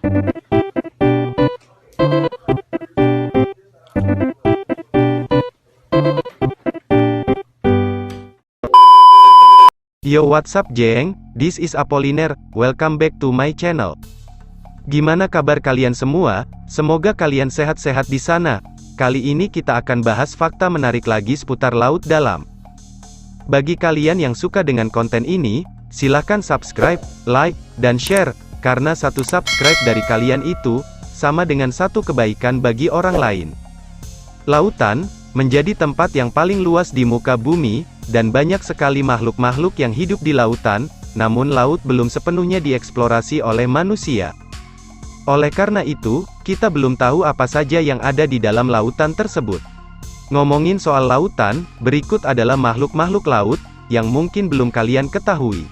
Yo, what's up geng, this is Apollinaire, welcome back to my channel. Gimana kabar kalian semua? Semoga kalian sehat-sehat di sana. Kali ini kita akan bahas fakta menarik lagi seputar laut dalam. Bagi kalian yang suka dengan konten ini, silahkan subscribe, like, dan share, karena satu subscribe dari kalian itu, sama dengan satu kebaikan bagi orang lain. Lautan menjadi tempat yang paling luas di muka bumi, dan banyak sekali makhluk-makhluk yang hidup di lautan, namun laut belum sepenuhnya dieksplorasi oleh manusia. Oleh karena itu, kita belum tahu apa saja yang ada di dalam lautan tersebut. Ngomongin soal lautan, berikut adalah makhluk-makhluk laut, yang mungkin belum kalian ketahui.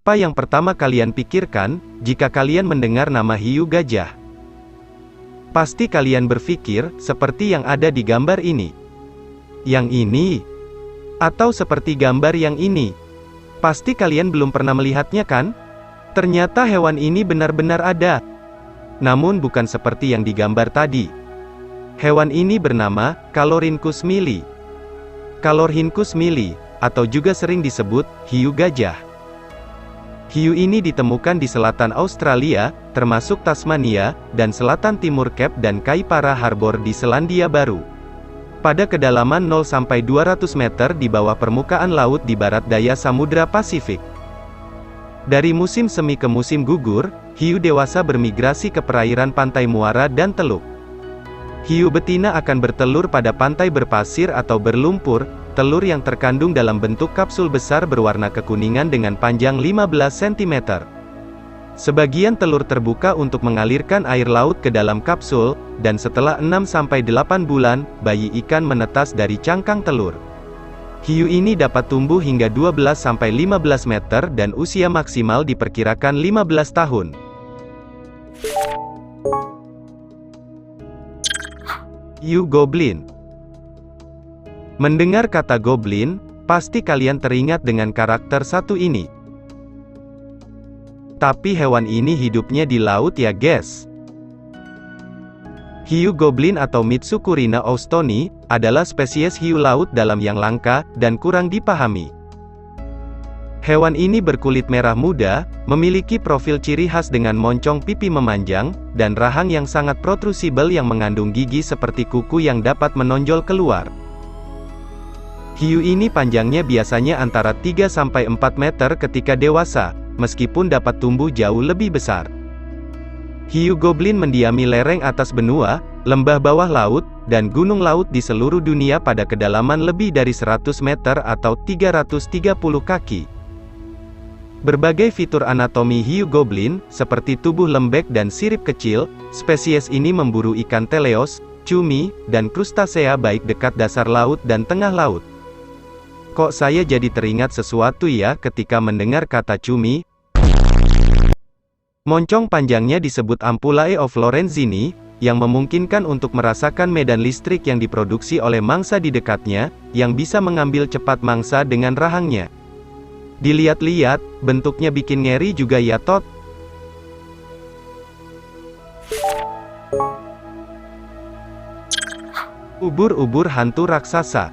Apa yang pertama kalian pikirkan, jika kalian mendengar nama hiu gajah? Pasti kalian berpikir, seperti yang ada di gambar ini. Yang ini? Atau seperti gambar yang ini? Pasti kalian belum pernah melihatnya kan? Ternyata hewan ini benar-benar ada. Namun bukan seperti yang digambar tadi. Hewan ini bernama, Calorhynchus mili. Calorhynchus mili, atau juga sering disebut, hiu gajah. Hiu ini ditemukan di selatan Australia, termasuk Tasmania, dan selatan timur Cape dan Kaipara Harbor di Selandia Baru. Pada kedalaman 0-200 meter di bawah permukaan laut di barat daya Samudra Pasifik. Dari musim semi ke musim gugur, hiu dewasa bermigrasi ke perairan pantai muara dan teluk. Hiu betina akan bertelur pada pantai berpasir atau berlumpur, telur yang terkandung dalam bentuk kapsul besar berwarna kekuningan dengan panjang 15 cm. Sebagian telur terbuka untuk mengalirkan air laut ke dalam kapsul, dan setelah 6-8 bulan, bayi ikan menetas dari cangkang telur. Hiu ini dapat tumbuh hingga 12-15 meter dan usia maksimal diperkirakan 15 tahun. Hiu goblin. Mendengar kata goblin, pasti kalian teringat dengan karakter satu ini. Tapi hewan ini hidupnya di laut ya guys. Hiu goblin atau Mitsukurina austoni, adalah spesies hiu laut dalam yang langka, dan kurang dipahami. Hewan ini berkulit merah muda, memiliki profil ciri khas dengan moncong pipi memanjang, dan rahang yang sangat protrusibel yang mengandung gigi seperti kuku yang dapat menonjol keluar. Hiu ini panjangnya biasanya antara 3-4 meter ketika dewasa, meskipun dapat tumbuh jauh lebih besar. Hiu goblin mendiami lereng atas benua, lembah bawah laut, dan gunung laut di seluruh dunia pada kedalaman lebih dari 100 meter atau 330 kaki. Berbagai fitur anatomi hiu goblin, seperti tubuh lembek dan sirip kecil, spesies ini memburu ikan teleos, cumi, dan krustasea baik dekat dasar laut dan tengah laut. Kok saya jadi teringat sesuatu ya ketika mendengar kata cumi? Moncong panjangnya disebut Ampullae of Lorenzini, yang memungkinkan untuk merasakan medan listrik yang diproduksi oleh mangsa di dekatnya, yang bisa mengambil cepat mangsa dengan rahangnya. Dilihat-lihat, bentuknya bikin ngeri juga ya tot. Ubur-ubur hantu raksasa.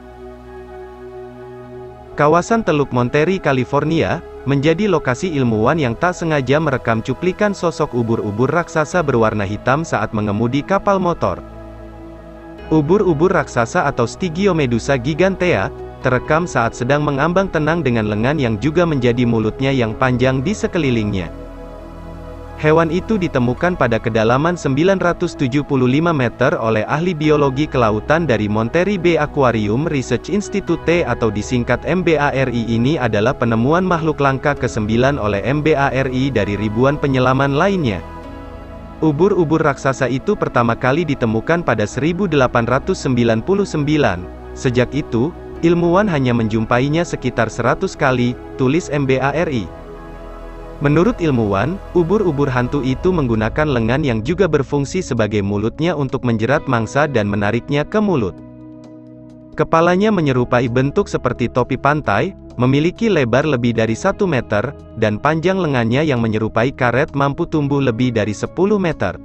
Kawasan Teluk Monterey, California, menjadi lokasi ilmuwan yang tak sengaja merekam cuplikan sosok ubur-ubur raksasa berwarna hitam saat mengemudi kapal motor. Ubur-ubur raksasa atau Stygiomedusa gigantea, terekam saat sedang mengambang tenang dengan lengan yang juga menjadi mulutnya yang panjang di sekelilingnya. Hewan itu ditemukan pada kedalaman 975 meter oleh ahli biologi kelautan dari Monterey Bay Aquarium Research Institute atau disingkat MBARI. Ini adalah penemuan makhluk langka ke-9 oleh MBARI dari ribuan penyelaman lainnya. Ubur-ubur raksasa itu pertama kali ditemukan pada 1899. Sejak itu, ilmuwan hanya menjumpainya sekitar 100 kali, tulis MBARI. Menurut ilmuwan, ubur-ubur hantu itu menggunakan lengan yang juga berfungsi sebagai mulutnya untuk menjerat mangsa dan menariknya ke mulut. Kepalanya menyerupai bentuk seperti topi pantai, memiliki lebar lebih dari 1 meter, dan panjang lengannya yang menyerupai karet mampu tumbuh lebih dari 10 meter.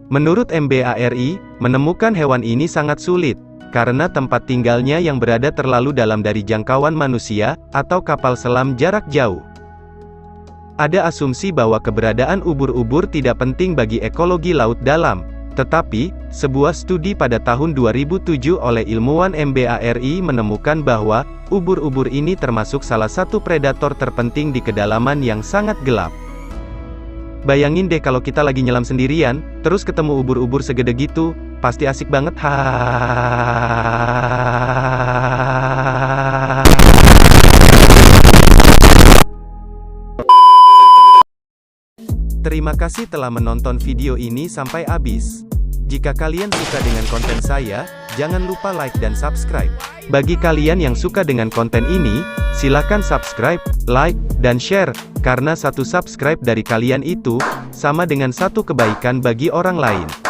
Menurut MBARI, menemukan hewan ini sangat sulit, karena tempat tinggalnya yang berada terlalu dalam dari jangkauan manusia, atau kapal selam jarak jauh. Ada asumsi bahwa keberadaan ubur-ubur tidak penting bagi ekologi laut dalam. Tetapi, sebuah studi pada tahun 2007 oleh ilmuwan MBARI menemukan bahwa, ubur-ubur ini termasuk salah satu predator terpenting di kedalaman yang sangat gelap. Bayangin deh kalau kita lagi nyelam sendirian, terus ketemu ubur-ubur segede gitu, pasti asik banget. Terima kasih telah menonton video ini sampai habis. Jika kalian suka dengan konten saya, jangan lupa like dan subscribe. Bagi kalian yang suka dengan konten ini, silakan subscribe, like, dan share, karena satu subscribe dari kalian itu, sama dengan satu kebaikan bagi orang lain.